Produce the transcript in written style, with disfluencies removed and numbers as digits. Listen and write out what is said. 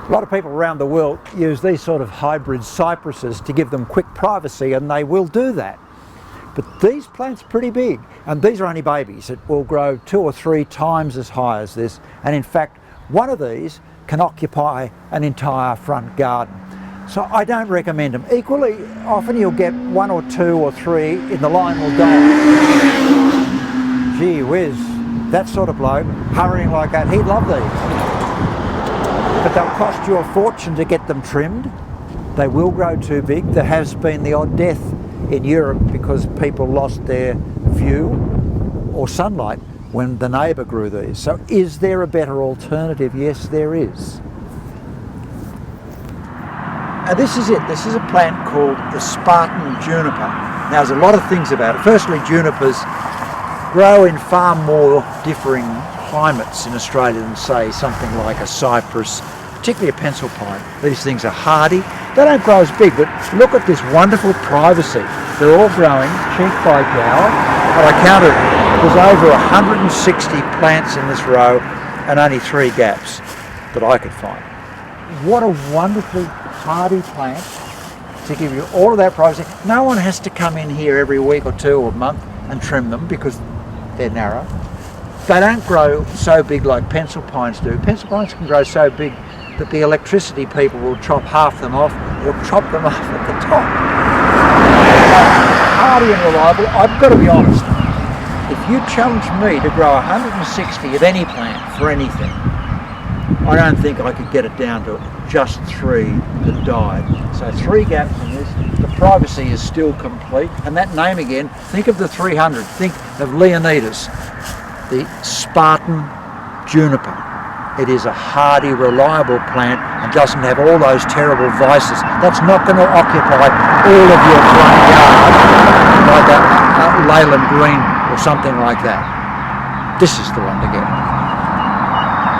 A lot of people around the world use these sort of hybrid cypresses to give them quick privacy, and they will do that. But these plants are pretty big, and these are only babies. It will grow 2 or 3 times as high as this, and in fact one of these can occupy an entire front garden. So I don't recommend them. Equally often you'll get 1 or 2 or 3 in the line will die. Gee whiz, that sort of bloke hurrying like that, he'd love these. But they'll cost you a fortune to get them trimmed. They will grow too big. There has been the odd death in Europe because people lost their view or sunlight when the neighbour grew these. So is there a better alternative? Yes, there is. Now this is it. This is a plant called the Spartan Juniper. Now there's a lot of things about it. Firstly, junipers grow in far more differing climates in Australia than, say, something like a cypress, particularly a pencil pine. These things are hardy. They don't grow as big, but look at this wonderful privacy. They're all growing cheek by jowl, and I counted there's over 160 plants in this row and only 3 gaps that I could find. What a wonderfully hardy plant to give you all of that privacy. No one has to come in here every week or 2 or a month and trim them because they're narrow. They don't grow so big like pencil pines do. Pencil pines can grow so big that the electricity people will chop half them off or chop them off at the top. Hardy and reliable. I've got to be honest, if you challenge me to grow 160 of any plant for anything, I don't think I could get it down to just 3 that died. So 3 gaps in this. The privacy is still complete. And that name again, think of the 300. Think of Leonidas, the Spartan Juniper. It is a hardy, reliable plant and doesn't have all those terrible vices. That's not going to occupy all of your front yard like a Leyland green or something like that. This is the one to get.